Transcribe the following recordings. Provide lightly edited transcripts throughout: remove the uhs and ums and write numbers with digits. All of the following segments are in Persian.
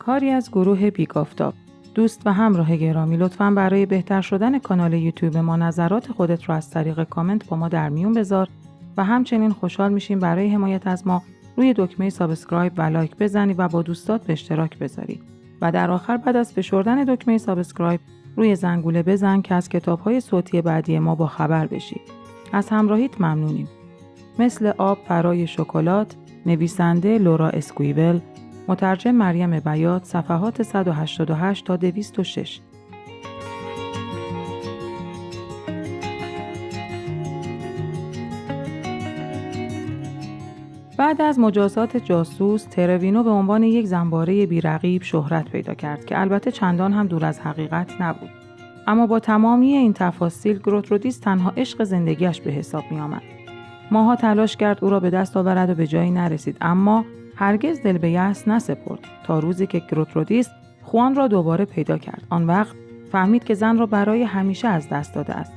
کاری از گروه بیگ آفتاب. دوست و همراه گرامی، لطفاً برای بهتر شدن کانال یوتیوب ما نظرات خودت رو از طریق کامنت با ما در میون بذار و همچنین خوشحال میشیم برای حمایت از ما روی دکمه سابسکرایب و لایک بزنی و با دوستات به اشتراک بذاری. و در آخر بعد از فشردن دکمه سابسکرایب روی زنگوله بزن که از کتاب‌های صوتی بعدی ما با خبر بشی. از همراهیت ممنونیم. مثل آب برای شکلات، نویسنده لورا اسکویول، مترجم مریم بیات، صفحات 188 تا 206. بعد از مجازات جاسوس، تروینو به عنوان یک زنباره بی‌رقیب شهرت پیدا کرد که البته چندان هم دور از حقیقت نبود. اما با تمامی این تفاصیل، گروترودیس تنها عشق زندگیش به حساب می آمد. ماها تلاش کرد او را به دست آورد و به جایی نرسید، اما هرگز دل به یأس نسپرد تا روزی که گروترودیس خوان را دوباره پیدا کرد. آن وقت فهمید که زن را برای همیشه از دست داده است.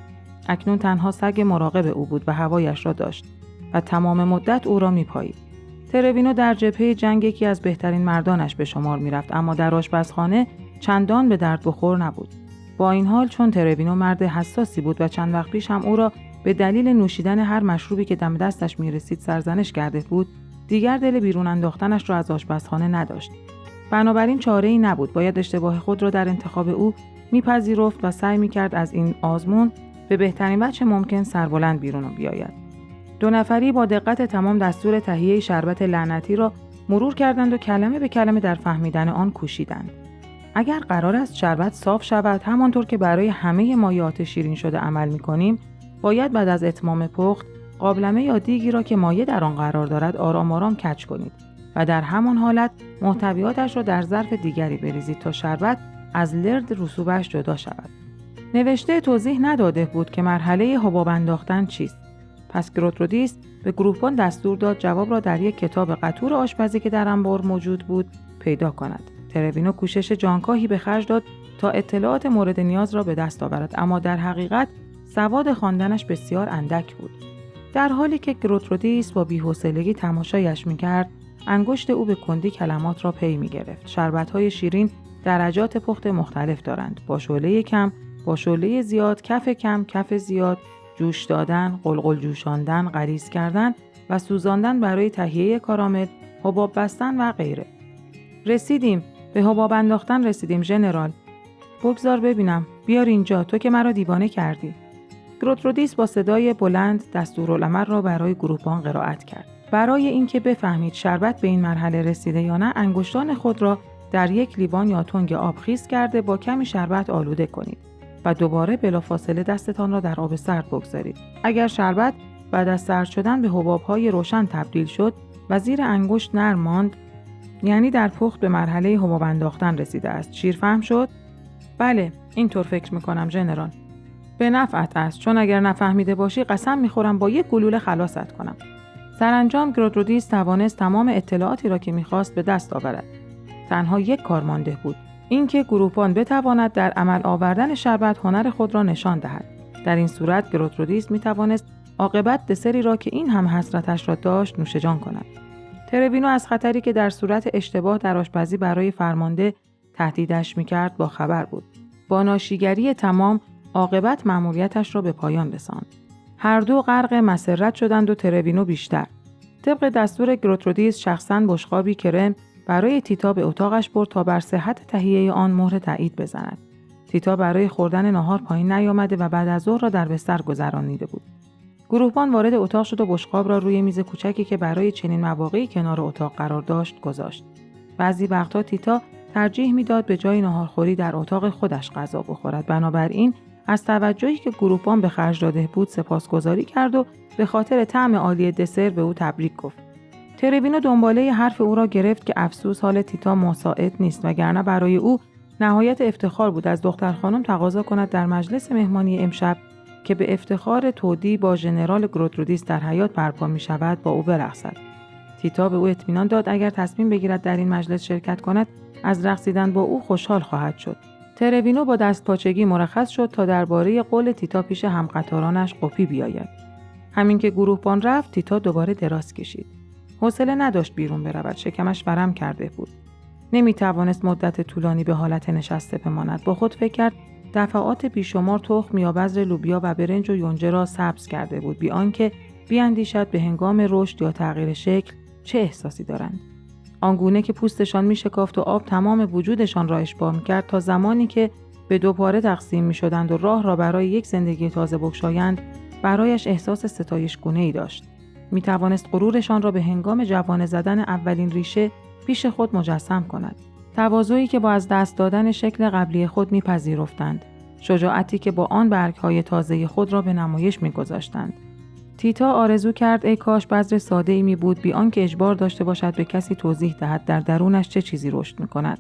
اکنون تنها سگ مراقب او بود و هوایش را داشت و تمام مدت او را میپایید. تروینو در جبهه جنگ یکی از بهترین مردانش به شمار میرفت، اما در آشپزخانه چندان به درد بخور نبود. با این حال چون تروینو مرد حساسی بود و چند وقت پیش هم او را به دلیل نوشیدن هر مشروبی که دم دستش میرسید سرزنش کرده بود، دیگر دل بیرون انداختنش را از آشپزخانه نداشت. بنابراین چاره‌ای نبود، باید اشتباه خود را در انتخاب او میپذیرفت و سعی میکرد از این آزمون به بهترین وجه ممکن سربلند بیرون بیاید. دو نفری با دقت تمام دستور تهیه شربت لعنتی را مرور کردند و کلمه به کلمه در فهمیدن آن کوشیدند. اگر قرار است شربت صاف شود همانطور که برای همه مایعات شیرین شده عمل می‌کنیم، باید بعد از اتمام پخت قابلمه یا دیگی را که مایع در آن قرار دارد آرام آرام کج کنید و در همان حالت محتویاتش را در ظرف دیگری بریزید تا شربت از لرد رسوبش جدا شود. نوشته توضیح نداده بود که مرحله حباب انداختن چیست. پس گروترودیس به گروهبان دستور داد جواب را در یک کتاب قطور آشپزی که در انبار موجود بود پیدا کند. تروینو کوشش جانکاهی به خرج داد تا اطلاعات مورد نیاز را به دست آورد، اما در حقیقت سواد خواندنش بسیار اندک بود. در حالی که گروترودیس با بی‌حوصلگی تماشایش می‌کرد، انگشت او به کندی کلمات را پی می‌گرفت. شربت‌های شیرین درجات پخت مختلف دارند، با شعله کم، با شعله زیاد، کف کم، کف زیاد، جوش دادن، قلقل جوشاندن، غلیظ کردن و سوزاندن برای تهیه کارامل، حباب بستن و غیره. رسیدیم، به حباب انداختن رسیدیم ژنرال. بگذار ببینم، بیار اینجا، تو که مرا دیوانه کردی. گروترودیس با صدای بلند دستورالعمل را برای گروهبان قرائت کرد. برای اینکه بفهمید شربت به این مرحله رسیده یا نه، انگشتان خود را در یک لیوان یا تنگ آب خیس کرده با کمی شربت آلوده کنید و دوباره بلافاصله دستتان را در آب سرد بگذارید. اگر شربت بعد از سرد شدن به حباب‌های روشن تبدیل شد و زیر انگشت نرم ماند، یعنی در پخت به مرحله حباب انداختن رسیده است. شیر فهم شد؟ بله، اینطور فکر می‌کنم ژنرال. به نفعت است، چون اگر نفهمیده باشی قسم می‌خورم با یک گلوله خلاصت کنم. سرانجام گروترودیس توانست تمام اطلاعاتی را که می‌خواست به دست آورد. تنها یک کار مانده بود، اینکه گروهبان بتواند در عمل آوردن شربت هنر خود را نشان دهد. در این صورت گروترودیس می‌توانست عاقبت دسری را که این هم حسرتش را داشت نوشجان کند. تروینو از خطری که در صورت اشتباه در آشپزی برای فرمانده تهدیدش می‌کرد با خبر بود. با ناشیگری تمام عاقبت مأموریتش را به پایان رساند. هر دو غرق مسرت شدند و تروینو بیشتر. طبق دستور گروترودیس شخصاً بشقابی کرم برای تیتا به اتاقش برد تا بر صحت تهیه آن مهر تایید بزند. تیتا برای خوردن ناهار پایین نیامده و بعد از ظهر را در بستر گذرانیده بود. گروهبان وارد اتاق شد و بشقاب را روی میز کوچکی که برای چنین مواقعی کنار اتاق قرار داشت گذاشت. بعضی وقتا تیتا ترجیح میداد به جای ناهارخوری در اتاق خودش غذا بخورد. بنابراین از توجهی که گروهبان به خرج داده بود سپاسگزاری کرد و به خاطر طعم عالی دسر به او تبریک گفت. تروینو دنباله حرف او را گرفت که افسوس حال تیتا مساعد نیست، وگرنه برای او نهایت افتخار بود از دختر خانم تقاضا کند در مجلس مهمانی امشب که به افتخار تودی با ژنرال گروترودیس در حیاط برپا می شود با او برقصد. تیتا به او اطمینان داد اگر تصمیم بگیرد در این مجلس شرکت کند از رقصیدن با او خوشحال خواهد شد. تروینو با دستپاچگی مرخص شد تا درباره قول تیتا پیش همقطارانش قپی بیاید. همین که گروهبان رفت تیتا دوباره دراز کشید. حوصله نداشت بیرون برود، شکمش ورم کرده بود. نمی‌توانست مدت طولانی به حالت نشسته بماند. با خود فکر کرد دفعات بیشمار تخم یا بذر لوبیا و برنج و یونجه را سبز کرده بود، بی آنکه بیاندیشد به هنگام رشد یا تغییر شکل چه احساسی دارند. آنگونه که پوستشان می‌شکافت و آب تمام وجودشان را اشباع می‌کرد تا زمانی که به دو پاره تقسیم می‌شدند و راه را برای یک زندگی تازه بگشایند، برایش احساس ستایش‌گونه‌ای داشت. می‌توانست غرورشان را به هنگام جوانه زدن اولین ریشه پیش خود مجسم کند. تواضعی که با از دست دادن شکل قبلی خود می‌پذیرفتند. شجاعتی که با آن برگ‌های تازه خود را به نمایش می‌گذاشتند. تیتا آرزو کرد ای کاش بذر ساده‌ای می‌بود بی آنکه اجبار داشته باشد به کسی توضیح دهد در درونش چه چیزی رشد می‌کند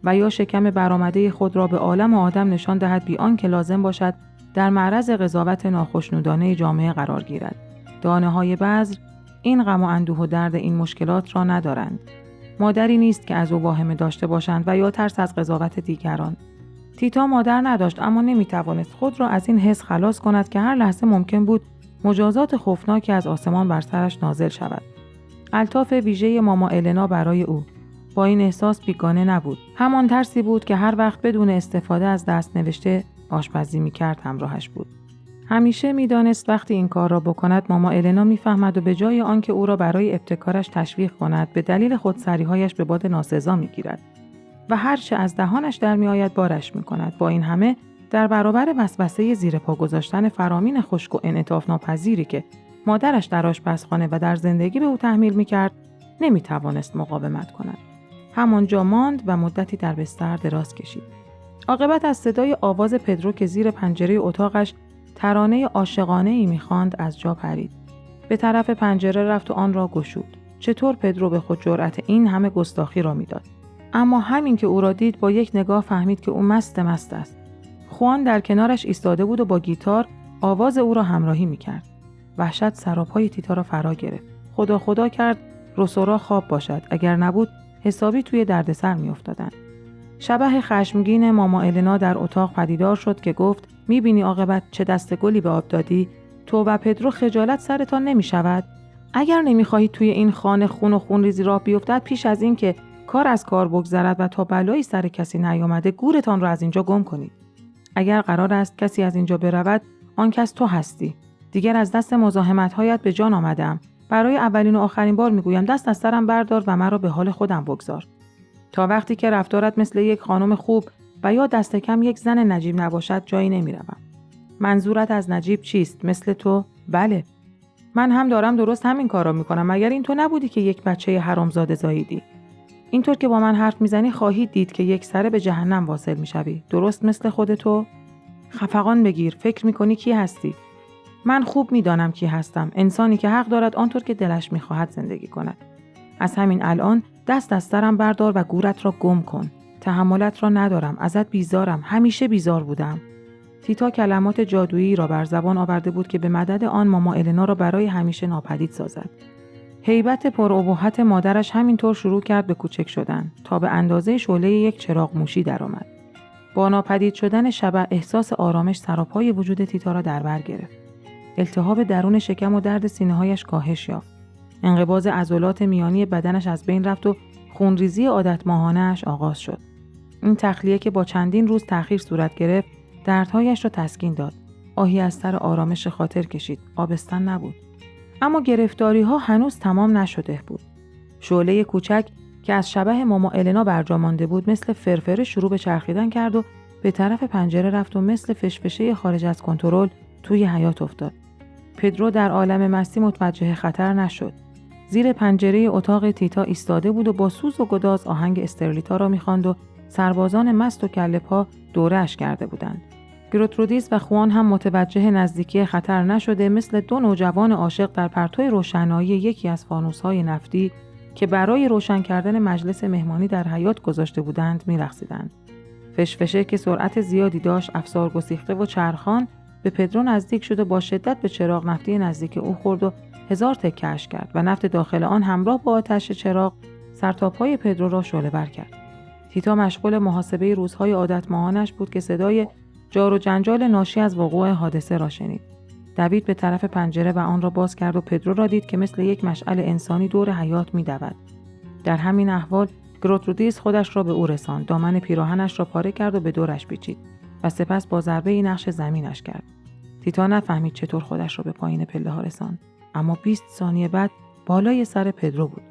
و یا شکم برآمده خود را به عالم و آدم نشان دهد بی آنکه لازم باشد در معرض قضاوت ناخشنودانه جامعه قرار گیرد. دانه‌های بذر این غم و اندوه و درد این مشکلات را ندارند. مادری نیست که از او واهمه داشته باشند و یا ترس از قضاوت دیگران. تیتا مادر نداشت، اما نمی‌توانست خود را از این حس خلاص کند که هر لحظه ممکن بود مجازات خوفناکی از آسمان بر سرش نازل شود. الطاف ویژه ماما النا برای او با این احساس بیگانه نبود. همان ترسی بود که هر وقت بدون استفاده از دست نوشته آشپزی می‌کرد همراهش بود. همیشه می‌دانست وقتی این کار را بکند ماما النا می‌فهمد و به جای آنکه او را برای ابتکارش تشویق کند، به دلیل خودسری‌هایش به باد ناسزا می‌گیرد و هر چه از دهانش در می‌آید بارش می‌کند. با این همه در برابر وسوسه زیر پا گذاشتن فرامین خشک و انعطاف ناپذیری که مادرش در آشپزخانه و در زندگی به او تحمیل می‌کرد، نمی‌توانست مقاومت کند. همانجا ماند و مدتی در بستر دراز کشید. عاقبت از صدای آواز پدرو که زیر پنجره اتاقش ترانه عاشقانه‌ای می‌خواند از جا پرید. به طرف پنجره رفت و آن را گشود. چطور پدرو به خود جرأت این همه گستاخی را می‌داد؟ اما همین که او را دید با یک نگاه فهمید که او مست است. خوان در کنارش ایستاده بود و با گیتار آواز او را همراهی می‌کرد. وحشت سراپای تیتا را فرا گرفت. خدا کرد روسورا خواب باشد، اگر نبود حسابی توی دردسر می‌افتادند. شبح خشمگین ماما النا در اتاق پدیدار شد که گفت می‌بینی عاقبت چه دست گلی به آب دادی؟ تو و پدرو خجالت سرتان نمی‌شود؟ اگر نمی‌خواهید توی این خانه خون و خونریزی راه بیفتد، پیش از این که کار از کار بگذرد و تا بلایی سر کسی نیامده گورتان را از اینجا گم کنید. اگر قرار است کسی از اینجا برود، آن کس تو هستی. دیگر از دست مزاحمت‌هایت به جان آمدم. برای اولین و آخرین بار میگویم دست از سرم بردار و مرا به حال خودم بگذار. تا وقتی که رفتارت مثل یک خانم خوب و یا دست کم یک زن نجیب نباشد جایی نمیروم. منظورت از نجیب چیست؟ مثل تو؟ بله. من هم دارم درست همین کارا میکنم. مگر این تو نبودی که یک بچه حرامزاده زاییدی؟ اینطور که با من حرف میزنی خواهی دید که یک سره به جهنم واصل میشوی. درست مثل خودتو؟ خفقان بگیر. فکر میکنی کی هستی؟ من خوب میدانم کی هستم. انسانی که حق دارد آنطور که دلش میخواهد زندگی کند. از همین الان دست از سرم بردار و گورت را گم کن. تحملت را ندارم. ازت بیزارم. همیشه بیزار بودم. تیتا کلمات جادویی را بر زبان آورده بود که به مدد آن ماما النا را برای همیشه ناپدید سازد. هیبت پرابهت مادرش همینطور شروع کرد به کوچک شدن تا به اندازه شعله یک چراغ موشی درآمد. با ناپدید شدن شبح احساس آرامش سراپای وجود تیتا را در بر گرفت. التهاب درون شکم و درد سینه‌هایش کاهش یافت. انقباض عضلات میانی بدنش از بین رفت و خونریزی عادت ماهانه‌اش آغاز شد. این تخلیه که با چندین روز تأخیر صورت گرفت، دردهایش را تسکین داد. آهی از سر آرامش خاطر کشید. آبستن نبود. اما گرفتاری‌ها هنوز تمام نشده بود. شعله کوچک که از شبح ماما النا برجا مانده بود مثل فرفره شروع به چرخیدن کرد و به طرف پنجره رفت و مثل فشفشه خارج از کنترل توی حیاط افتاد. پدرو در عالم مستی متوجه خطر نشد. زیر پنجره اتاق تیتا ایستاده بود و با سوز و گداز آهنگ استرلیتا را می‌خواند و سربازان مست و کله‌پا دوره‌اش کرده بودند. گروترودیس و خوان هم متوجه نزدیکی خطر نشده مثل دو نوجوان عاشق در پرتوی روشنایی یکی از فانوس‌های نفتی که برای روشن کردن مجلس مهمانی در حیاط گذاشته بودند می‌رقصیدند. فشفشه که سرعت زیادی داشت افسار گسیخته و چرخان به پدرو نزدیک شد و با شدت به چراغ نفتی نزدیک او خورد و 1000 تکه اش کرد و نفت داخل آن همراه با آتش چراغ سرتاپای پدرو را شعله‌ور کرد. تیتا مشغول محاسبه روزهای عادت ماهانش بود که صدای جار و جنجال ناشی از وقوع حادثه را شنید. دوید به طرف پنجره و آن را باز کرد و پدرو را دید که مثل یک مشعل انسانی دور حیاط می‌دود. در همین احوال گروترودیس خودش را به او رساند، دامن پیراهنش را پاره کرد و به دورش پیچید و سپس با ضربه‌ای نقش زمینش کرد. تیتا نفهمید چطور خودش را به پایین پله‌ها رساند، اما 20 ثانیه بعد بالای سر پدرو بود.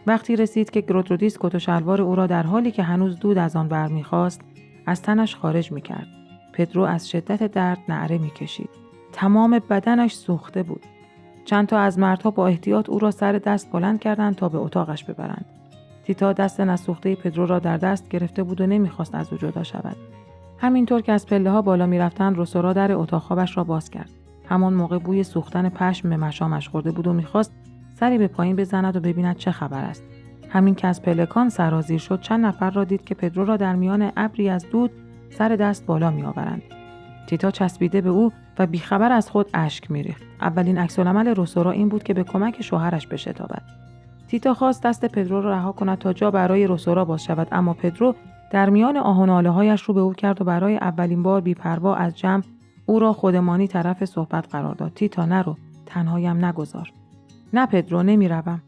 وقتی رسید که گروترودیس کت و شلوار او را در حالی که هنوز دود از آن برمی‌خاست از تنش خارج می‌کرد، پدرو از شدت درد نعره می‌کشید. تمام بدنش سوخته بود. چند تا از مردها با احتیاط او را سر دست بلند کردند تا به اتاقش ببرند. تیتا دست نسوخته پدرو را در دست گرفته بود و نمی‌خواست از او جدا شود. همینطور که از پله‌ها بالا می‌رفتند، روسورا در اتاق خوابش را باز کرد. همان موقع بوی سوختن پشم به مشامش خورده بود و می‌خواست سری به پایین بزند و ببیند چه خبر است. همین که از پلکان سرازیر شد، چند نفر را دید که پدرو را در میان ابری از دود سر دست بالا می‌آورند. تیتا چسبیده به او و بیخبر از خود اشک می‌ریخت. اولین عکس‌العمل روسورا این بود که به کمک شوهرش بشتابد. تیتا خواست دست پدرو را رها کند تا جا برای روسورا باز شود، اما پدرو در میان آه و ناله‌هایش رو به او کرد و برای اولین بار بی‌پروا از جمع او را خودمانی طرف صحبت قرار داد. تیتا نرو، تنهایم نگذار. نه پدرو، نمیروم.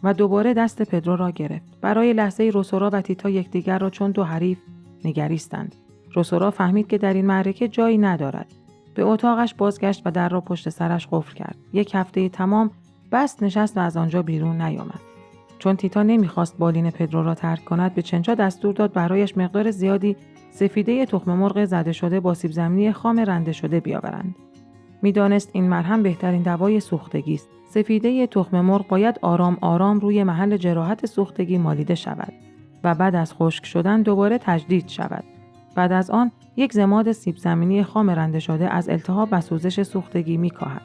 و دوباره دست پدرو را گرفت. برای لحظه روسورا و تیتا یکدیگر را چون دو حریف نگریستند. روسورا فهمید که در این معرکه جایی ندارد. به اتاقش بازگشت و در را پشت سرش قفل کرد. 1 هفته تمام بست نشست و از آنجا بیرون نیامد. چون تیتا نمیخواست بالین پدرو را ترک کند، به چنچا دستور داد برایش مقدار زیادی سفیده تخم مرغ زده شده با سیب زمینی خام رنده شده بیاورند. میدانست این مرهم بهترین دوای سوختگی است. سفیده تخم مرغ باید آرام آرام روی محل جراحت سوختگی مالیده شود و بعد از خشک شدن دوباره تجدید شود. بعد از آن 1 ضماد سیب زمینی خام رنده شده از التهاب و سوزش سوختگی میکاهد.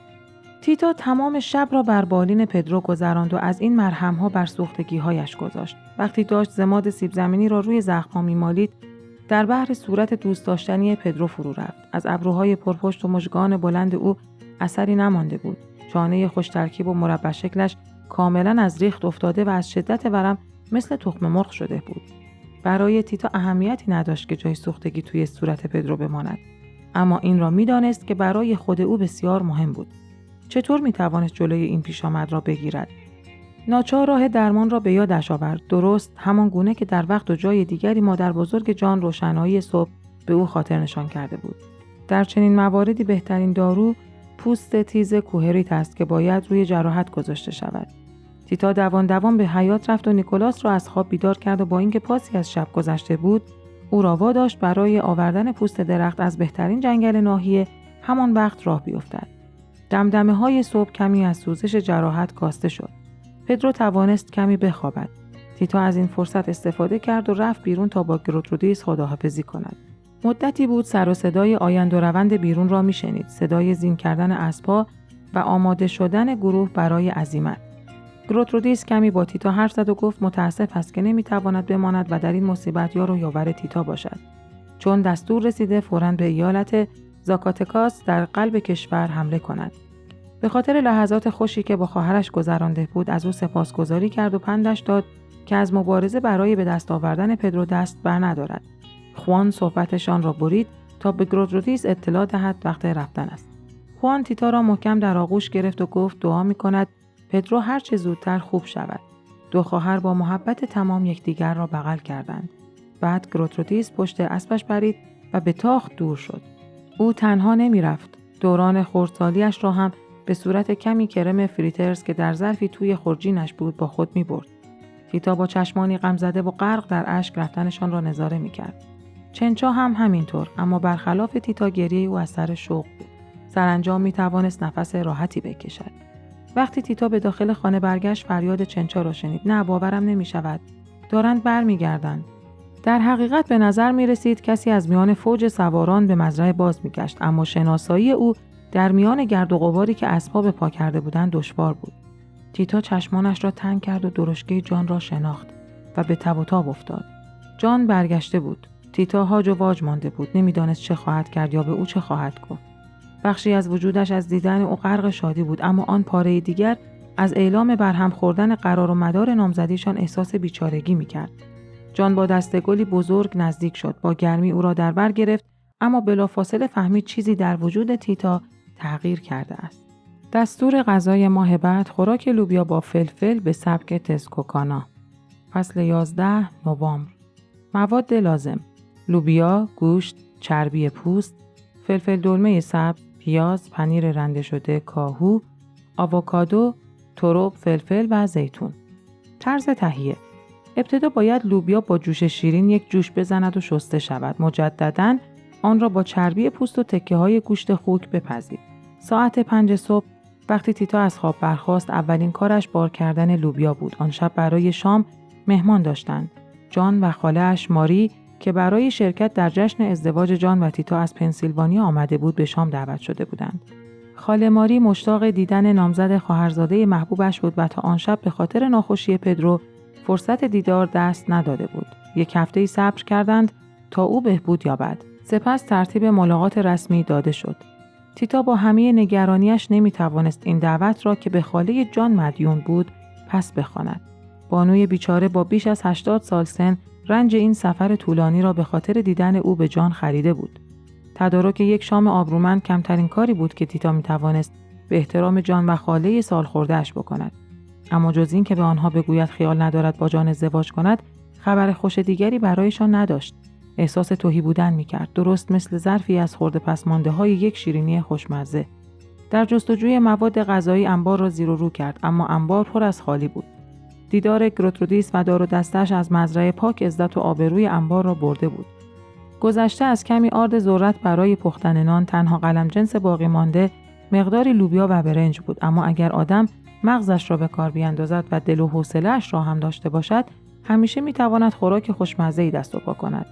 تیتا تمام شب را بر بالین پدرو گذراند و از این مرهم‌ها بر سوختگی‌هایش گذاشت. وقتی داشت ضماد سیب زمینی را روی زخم‌ها می‌مالید، در بحر صورت دوست داشتنی پدرو فرو رفت. از ابروهای پرپشت و مژگان بلند او اثری نمانده بود. چانه خوش ترکیب و مربع شکلش کاملاً از ریخت افتاده و از شدت ورم مثل تخم مرغ شده بود. برای تیتا اهمیتی نداشت که جای سوختگی توی صورت پدرو بماند، اما این را می‌دانست که برای خود او بسیار مهم بود. چطور می‌توانست جلوی این پیشامد را بگیرد؟ ناچار راه درمان را به یادش آورد، درست همان گونه که در وقت و جای دیگری مادر بزرگ جان روشنایی صبح به او خاطر نشان کرده بود. در چنین مواردی بهترین دارو پوست تیز کوهریت است که باید روی جراحت گذاشته شود. تیتا دوان به حیاط رفت و نیکولاس را از خواب بیدار کرد و با اینکه پاسی از شب گذشته بود، او را واداشت برای آوردن پوست درخت از بهترین جنگل ناحیه همان وقت راه بیفتد. دمدمه‌های صبح کمی از سوزش جراحت کاسته شد. پدرو توانست کمی بخوابد. تیتا از این فرصت استفاده کرد و رفت بیرون تا با گروترودیس خداحافظی کند. مدتی بود سر و صدای آیند و روند بیرون را میشنید، صدای زین کردن اسب‌ها و آماده شدن گروه برای عزیمت. گروترودیس کمی با تیتا حرف زد و گفت متاسف است که نمیتواند بماند و در این مصیبت یار و یاور تیتا باشد، چون دستور رسیده فوراً به ایالت زاکاتکاس در قلب کشور حمله کند. به خاطر لحظات خوشی که با خواهرش گذرانده بود از او سپاسگزاری کرد و پندش داد که از مبارزه برای به دست آوردن پدرو دست بر ندارد. خوان صحبتشان را برید تا به گروترودیس اطلاع دهد وقت رفتن است. خوان تیتا را محکم در آغوش گرفت و گفت دعا می‌کند پدرو هر چه زودتر خوب شود. 2 خواهر با محبت تمام یکدیگر را بغل کردند. بعد گروترودیس پشت اسبش پرید و به تاخت دور شد. او تنها نمی رفت. دوران خردسالیش را هم به صورت کمی کرم فریترز که در ظرفی توی خورجینش بود با خود می برد. تیتا با چشمانی غم زده و غرق در اشک رفتنشان را نظاره می کرد. چنچا هم همینطور، اما برخلاف تیتا گریه او از سر شوق بود. سرانجام می توانست نفس راحتی بکشد. وقتی تیتا به داخل خانه برگشت فریاد چنچا را شنید. نه باورم نمی شود. دارند برمیگردند. در حقیقت به نظر می رسید کسی از میان فوج سواران به مزرعه باز می گشت، اما شناسایی او در میان گرد و غباری که اسباب به پا کرده بودند دشوار بود. تیتا چشمانش را تنگ کرد و درشکه جان را شناخت و به تب و تاب افتاد. جان برگشته بود. تیتا هاج و واج مانده بود، نمیدانست چه خواهد کرد یا به او چه خواهد گفت. بخشی از وجودش از دیدن او غرق شادی بود، اما آن پاره دیگر از اعلام برهم خوردن قرار و مدار نامزدیشان احساس بیچارگی می‌کرد. جان با دسته گلی بزرگ نزدیک شد، با گرمی او را در بر گرفت، اما بلافاصله فهمید چیزی در وجود تیتا تغییر کرده است. دستور غذای ماه بعد خوراک لوبیا با فلفل به سبک تسکوکانا. فصل 11 نوامبر. مواد لازم: لوبیا، گوشت، چربی پوست، فلفل دلمه سبز، پیاز، پنیر رنده شده، کاهو، آووکادو، ترب، فلفل و زیتون. طرز تهیه: ابتدا باید لوبیا با جوش شیرین یک جوش بزند و شسته شود. مجدداً آن را با چربی پوست و تکه‌های گوشت خوک بپزید. ساعت 5 صبح وقتی تیتا از خواب برخاست، اولین کارش بار کردن لوبیا بود. آن شب برای شام مهمان داشتند. جان و خاله‌اش ماری که برای شرکت در جشن ازدواج جان و تیتا از پنسیلوانیا آمده بود به شام دعوت شده بودند. خاله ماری مشتاق دیدن نامزد خواهرزاده محبوبش بود و تا آن شب به خاطر ناخوشی پدرو فرصت دیدار دست نداده بود. 1 هفته‌ای صبر کردند تا او بهبود یابد. سپس ترتیب ملاقات رسمی داده شد. تیتا با همه نگرانیش نمی‌توانست این دعوت را که به خاله جان مدیون بود پس بخواند. بانوی بیچاره با بیش از 80 سال سن رنج این سفر طولانی را به خاطر دیدن او به جان خریده بود. تدارک یک شام آبرومند کمترین کاری بود که تیتا می‌توانست به احترام جان و خاله سالخورده‌اش بکند. اما جز این که به آنها بگوید خیال ندارد با جان ازدواج کند، خبر خوش دیگری برایشان نداشت. احساس تهی بودن می‌کرد، درست مثل ظرفی از خرده پسمانده‌های یک شیرینی خوشمزه. در جستجوی مواد غذایی انبار را زیر و رو کرد، اما انبار پر از خالی بود. دیدار گروترودیس و دار و دستش از مزرعه پاک عزت و آبروی انبار را برده بود. گذشته از کمی آرد ذرت برای پختن نان، تنها قلم جنس باقی مانده مقداری لوبیا و برنج بود. اما اگر آدم مغزش را به کار بیاندازد و دل و حوصله‌اش را هم داشته باشد، همیشه می‌تواند خوراک خوشمزه‌ای دست و پا کند.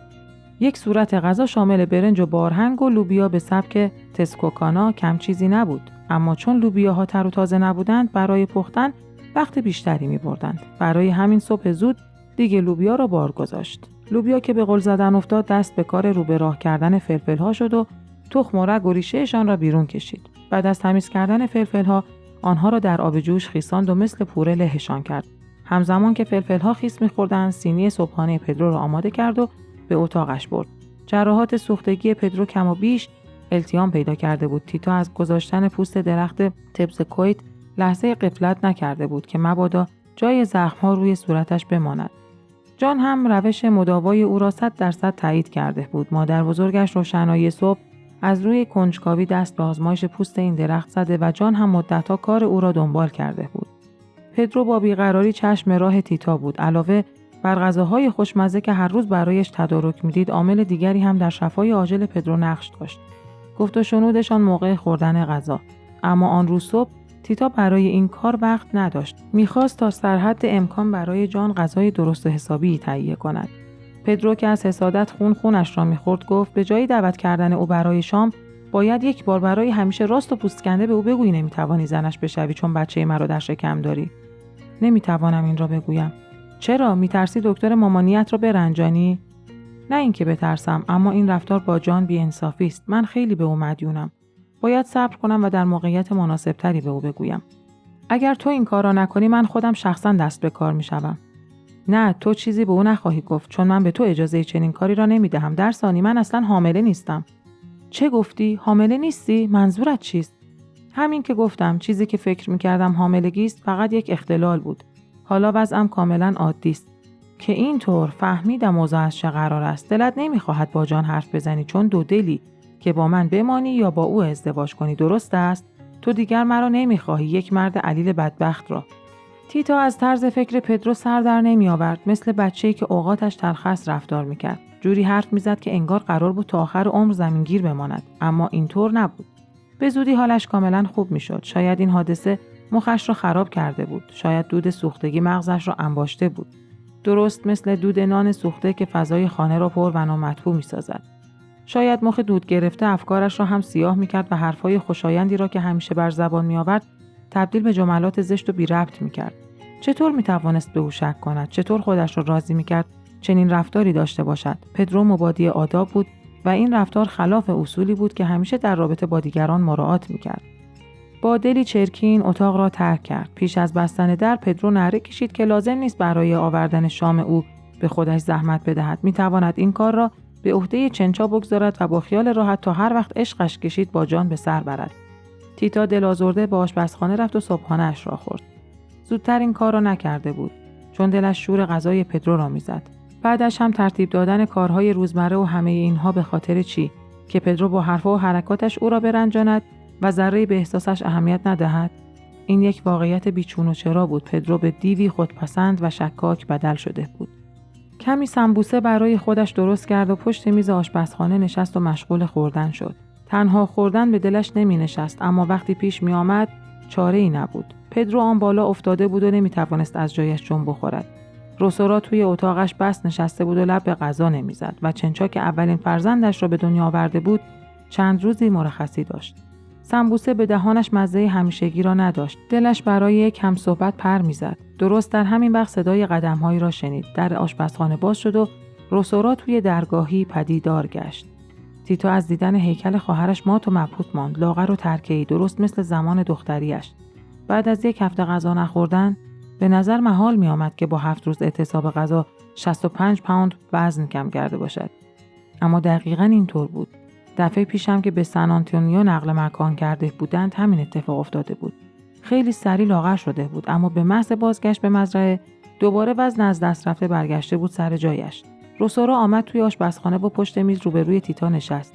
یک صورت غذا شامل برنج و بارهنگ و لوبیا به سبک تسکوکانا کم چیزی نبود، اما چون لوبیاها تر و تازه نبودند برای پختن وقت بیشتری می‌بردند. برای همین صبح زود دیگه لوبیا را بار گذاشت. لوبیا که به غل زدن افتاد، دست به کار رو به راه کردن فلفل‌ها شد و تخم و رگ و ریشه‌شان را بیرون کشید. بعد از تمیز کردن فلفل‌ها آنها را در آب جوش خیساند و مثل پوره لهشان کرد. همزمان که فلفل‌ها خیس می‌خوردند، سینی صبحانه پدرو را آماده کرد و به اتاقش برد. جراحات سوختگی پدرو کم و بیش التیام پیدا کرده بود. تیتا از گذاشتن پوست درخت تبز کویت لحظه غفلت نکرده بود که مبادا جای زخم‌ها روی صورتش بماند. جان هم روش مداوای او را 100% تایید کرده بود. مادر بزرگش روشنایی صبح از روی کنجکاوی دست به آزمایش پوست این درخت زده و جان هم مدت‌ها کار او را دنبال کرده بود. پدرو با بیقراری چشم راه تیتا بود. علاوه بر غذاهای خوشمزه که هر روز برایش تدارک می‌دید، عامل دیگری هم در شفای عاجل پدرو نقش داشت. گفت و شنودشان موقع خوردن غذا. اما آن روز صبح تیتا برای این کار وقت نداشت. می‌خواست تا سرحد امکان برای جان غذای درست و حسابی تهیه کند. پدرو که از حسادت خونش را می‌خورد گفت به جای دعوت کردن او برای شام، باید یک بار برای همیشه راست و پوستکنده به او بگویی نمی‌توانی زنش بشوی چون بچه مرا در شکم داری. نمی‌توانم این را بگویم. چرا؟ می‌ترسی دکتر مامانیت را برنجانی؟ نه اینکه بترسم، اما این رفتار با جان بی‌انصافی است. من خیلی به او مدیونم. باید صبر کنم و در موقعیت مناسبتری به او بگویم. اگر تو این کار را نکنی من خودم شخصا دست به کار می‌شوم. نه، تو چیزی به او نخواهی گفت چون من به تو اجازه چنین کاری را نمی‌دهم. در ثانی من اصلا حامله نیستم. چه گفتی؟ حامله نیستی؟ منظورت چیست؟ همین که گفتم، چیزی که فکر می‌کردم حاملگی است فقط یک اختلال بود. حالا وضعم کاملا عادی است. که اینطور فهمیدم اوضاع از چه قرار است. دلت نمی‌خواهد با جان حرف بزنی چون دو دلی که با من بمانی یا با او ازدواج کنی، درست است؟ تو دیگر مرا نمی‌خواهی، یک مرد علیل بدبخت را. تیتا از طرز فکر پدرو سر در نمی‌آورد، مثل بچه‌ای که اوقاتش تلخ رفتار می‌کرد. جوری حرف می‌زد که انگار قرار بود تا آخر عمر زمینگیر بماند، اما اینطور نبود. به زودی حالش کاملا خوب می‌شد. شاید این حادثه مخش را خراب کرده بود. شاید دود سوختگی مغزش را انباشته بود. درست مثل دود نان سوخته که فضای خانه را پر و نامطبوع می‌سازد. شاید مخ دود گرفته افکارش را هم سیاه می‌کرد و حرفای خوشایندی را که همیشه بر زبان می‌آورد تبدیل به جملات زشت و بی ربط می‌کرد. چطور می‌توانست به او شک کند؟ چطور خودش را راضی می‌کرد چنین رفتاری داشته باشد؟ پدرو مبادی آداب بود و این رفتار خلاف اصولی بود که همیشه در رابطه با دیگران مراعات می‌کرد. با دلی چرکین اتاق را ترک کرد. پیش از بستن در پدرو نعره کشید که لازم نیست برای آوردن شام او به خودش زحمت بدهد. می‌تواند این کار را به عهده چنچا بگذارد و با خیال راحت تا هر وقت عشقش کشید با جان به سر برد. تیتا دل آزرده به آشپزخانه رفت و صبحانه‌اش را خورد. زودتر این کار را نکرده بود. چون دلش شور غذای پدرو را میزد. بعدش هم ترتیب دادن کارهای روزمره و همه اینها به خاطر چی؟ که پدرو با حرفا و حرکاتش او را برنجاند و ذره‌ای به احساسش اهمیت ندهد. این یک واقعیت بیچون و چرا بود. پدرو به دیوی خودپسند و شکاک بدل شده بود. کمی سمبوسه برای خودش درست کرد و پشت میز آشپزخانه نشست و مشغول خوردن شد. تنها خوردن به دلش نمی نشست، اما وقتی پیش می آمد چاره‌ای نبود. پدرو آن بالا افتاده بود و نمی توانست از جایش جنب بخورد. روسورا توی اتاقش بس نشسته بود و لب به غذا نمی زد و چنچا که اولین فرزندش را به دنیا آورده بود چند روزی مرخصی داشت. سمبوسه به دهانش مزه همیشگی را نداشت. دلش برای یک هم صحبت پر می‌زد. درست در همین وقت صدای قدم‌هایی را شنید. در آشپزخانه باز شد و روسورا توی درگاهی پدیدار گشت. تیتا از دیدن هیکل خواهرش مات و مبهوت ماند، لاغر و ترکه‌ای، درست مثل زمان دختریش. بعد از یک هفته غذا نخوردن به نظر محال می‌آمد که با 7 روز اعتصاب غذا 65 پوند وزن کم کرده باشد. اما دقیقاً اینطور بود. دفعه پیشم که به سن آنتونیو نقل مکان کرده بودند همین اتفاق افتاده بود. خیلی سریع لاغر شده بود، اما به محض بازگشت به مزرعه دوباره وزن از دست رفته برگشته بود سر جایش. روسورا آمد توی آشپزخانه و پشت میز روبروی تیتا نشست.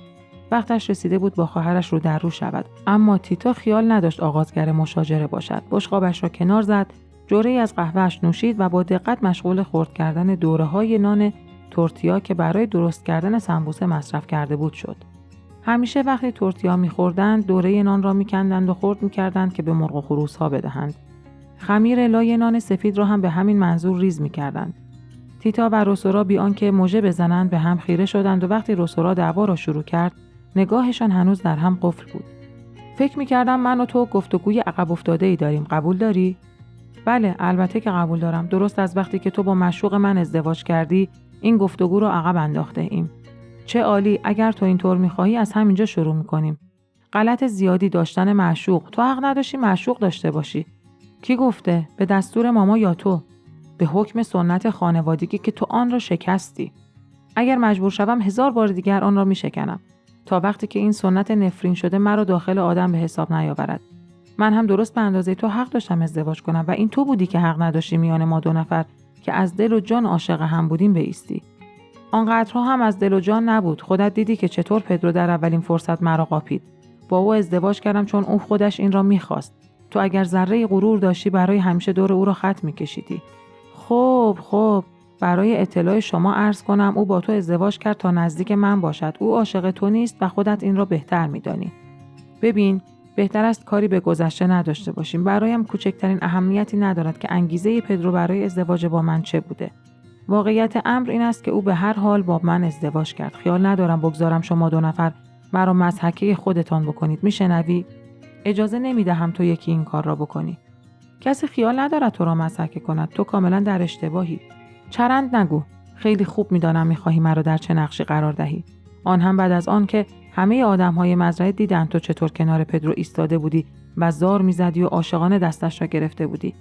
وقتش رسیده بود با خواهرش رو در رو شود، اما تیتا خیال نداشت آغازگر مشاجره باشد. بشقابش را کنار زد، جرعه‌ای از قهوه‌اش نوشید و با دقت مشغول خرد کردن دوره‌های نان تورتیا که برای درست کردن سمبوسه مصرف کرده بود شد. همیشه وقتی تورتیا می‌خوردند دوره نان را می‌کندند و خرد می‌کردند که به مرغ و خروس‌ها بدهند. خمیر لای نان سفید را هم به همین منظور ریز می‌کردند. تیتا و روسورا بی آنکه مژه بزنند به هم خیره شدند و وقتی روسورا دعوا را شروع کرد نگاهشان هنوز در هم قفل بود. فکر می‌کردم من و تو گفتگوی عقب افتاده‌ای داریم. قبول داری؟ بله، البته که قبول دارم. درست از وقتی که تو با معشوق من ازدواج کردی این گفتگو رو عقب انداخته ایم. چه عالی، اگر تو اینطور می‌خواهی از همینجا شروع می‌کنیم. غلط زیادی داشتن معشوق. تو حق نداشتی معشوق داشته باشی. کی گفته؟ به دستور ماما یا تو؟ به حکم سنت خانوادگی که تو آن را شکستی. اگر مجبور شوم 1000 بار دیگر آن را می‌شکنم تا وقتی که این سنت نفرین شده مرا داخل آدم به حساب نیاورد. من هم درست به اندازه تو حق داشتم ازدواج کنم و این تو بودی که حق نداشتی میان ما دو نفر که از دل و جان عاشق هم بودیم بایستی. آنقدرها هم از دل و جان نبود. خودت دیدی که چطور پدرو در اولین فرصت مرا قاپید. با او ازدواج کردم چون او خودش این را می‌خواست. تو اگر ذره غرور داشتی برای همیشه دور او را خط می‌کشیدی. خب برای اطلاع شما عرض کنم او با تو ازدواج کرد تا نزدیک من باشد. او عاشق تو نیست و خودت این را بهتر می‌دانی. ببین، بهتر است کاری به گذشته نداشته باشیم. برایم کوچکترین اهمیتی ندارد که انگیزه پدرو برای ازدواج با من چه بوده. واقعیت امر این است که او به هر حال با من ازدواج کرد. خیال ندارم بگذارم شما دو نفر مرا مضحکه خودتان بکنید. میشنوی؟ اجازه نمیدهم تو یکی این کار را بکنی. کسی خیال ندارد تو را مضحکه کند. تو کاملا در اشتباهی. چرند نگو. خیلی خوب میدانم میخواهی مرا در چه نقشی قرار دهی. آن هم بعد از آن که همه آدم‌های مزرعه دیدند تو چطور کنار پدرو ایستاده بودی و زار میزدی و عاشقانه دستش را گرفته بودی.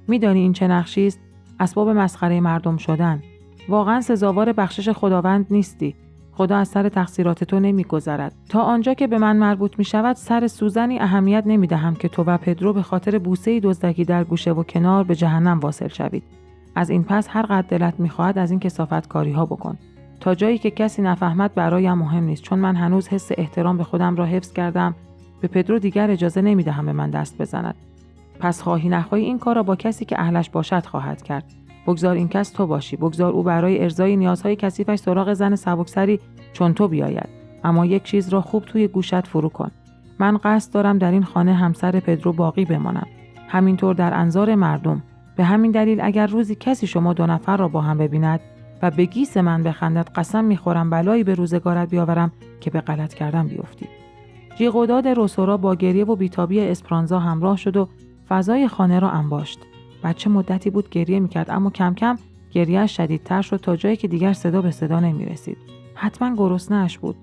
میدانی این چه نقشی است؟ اسباب مسخره مردم شدن. واقعا سزاوار بخشش خداوند نیستی. خدا از سر تقصیرات تو نمیگذرد. تا آنجا که به من مربوط میشود سر سوزنی اهمیت نمیدهم که تو و پدرو به خاطر بوسه‌ای دزدکی در گوشه و کنار به جهنم واصل شوید. از این پس هر قدر دلت میخواهد از این کثافتکاری‌ها بکن. تا جایی که کسی نفهمد برایم مهم نیست، چون من هنوز حس احترام به خودم را حفظ کردم. به پدرو دیگر اجازه نمیدهم به من دست بزند. پس خواهی نخواهی این کار را با کسی که اهلش باشد خواهد کرد. بگذار این کس تو باشی. بگذار او برای ارضای نیازهای کثیفش سراغ زن سبکسری چون تو بیاید. اما یک چیز را خوب توی گوشت فرو کن. من قصد دارم در این خانه همسر پدرو باقی بمانم. همینطور در انظار مردم. به همین دلیل اگر روزی کسی شما دو نفر را با هم ببیند و به گیس من بخندد قسم میخورم بلایی به روزگارت بیاورم که به غلط کردن بیفتی. جیغ و داد روسورا با گریه و بیتابی اسپرانزا همراه شد و فضای خانه را انباشت. بچه مدتی بود گریه میکرد اما کم کم گریه‌اش شدیدتر شد تا جایی که دیگر صدا به صدا نمیرسید. حتما گرسنه‌اش بود.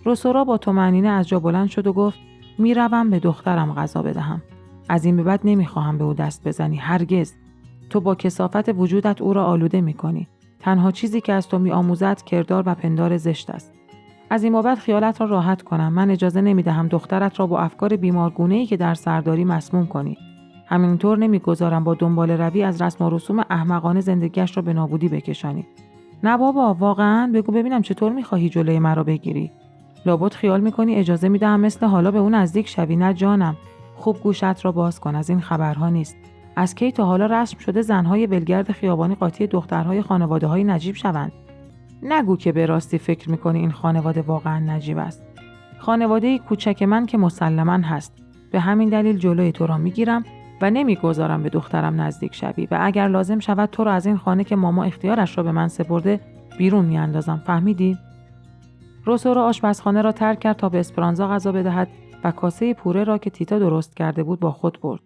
روسورا با طمأنینه از جا بلند شد و گفت میروم به دخترم غذا بدهم. از این به بعد نمیخواهم به او دست بزنی. هرگز. تو با کثافت وجودت او را آلوده میکنی. تنها چیزی که از تو میآموزد کردار و پندار زشت است. از این بابت خیالت را راحت کنم. من اجازه نمیدهم دخترت را با افکار بیمارگونه‌ای که در سر داری مسموم کنی. همینطور نمیگذارم با دنبال روی از رسم و رسوم احمقانه زندگیش را به نابودی بکشانی. نه بابا، واقعاً بگو ببینم چطور می‌خواهی جلوی مرا بگیری؟ لابد خیال می‌کنی اجازه میدم مثل حالا به اون نزدیک شوی؟ نه جانم. خوب گوشت را باز کن، از این خبرها نیست. از کی تا حالا رسم شده زن‌های ولگرد خیابانی قاطی دخترهای خانواده‌های نجیب شوند؟ نگو که به راستی فکر می‌کنی این خانواده واقعاً نجیب است. خانواده کوچک من که مسلماً هست. به همین دلیل جلوی تو را می‌گیرم و نمیگذارم به دخترم نزدیک شوی و اگر لازم شود تو را از این خانه که ماما اختیارش را به من سپرده بیرون میاندازم. فهمیدی؟ روسورو آشپزخانه را ترک کرد تا به اسپرانزا غذا بدهد و کاسه پوره را که تیتا درست کرده بود با خود برد.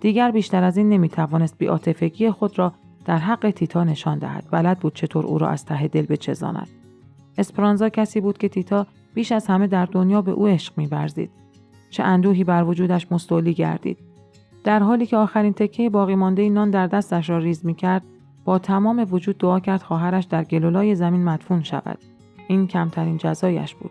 دیگر بیشتر از این نمیتوانست بی‌عاطفگی خود را در حق تیتا نشان دهد. بلد بود چطور او را از ته دل بچزاند. اسپرانزا کسی بود که تیتا بیش از همه در دنیا به او عشق می‌ورزید. چه اندوهی بر وجودش مستولی گردید. در حالی که آخرین تکه باقی مانده نان در دستش را ریز می‌کرد، با تمام وجود دعا کرد خواهرش در گلولای زمین مدفون شود. این کمترین جزایش بود.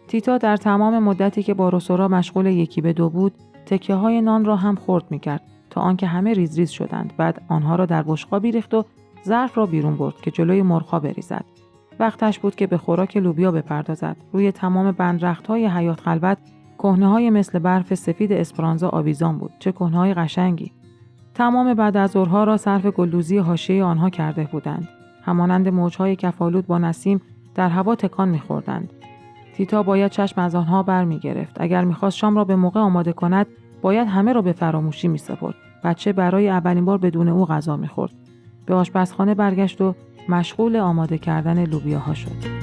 تیتا در تمام مدتی که با روسورا مشغول یکی به دو بود، تکه‌های نان را هم خرد می‌کرد تا آنکه همه ریز ریز شدند. بعد آنها را در بشقابی ریخت و ظرف را بیرون برد که جلوی مرغ‌ها بریزد. وقتش بود که به خوراک لوبیا بپردازد. روی تمام بندرخت‌های حیات خلوت کهنه‌های مثل برف سفید اسپرانزا آویزان بود. چه کهنه‌های قشنگی! تمام بعدازظهرها را صرف گلدوزی حاشیه آنها کرده بودند. همانند موج‌های کف‌آلود با نسیم در هوا تکان می‌خوردند. تیتا باید چشم از آنها برمی‌گرفت. اگر می‌خواست شام را به موقع آماده کند، باید همه را به فراموشی می‌سپرد. بچه برای اولین بار بدون او غذا می‌خورد. به آشپزخانه برگشت و مشغول آماده کردن لوبیاها شد.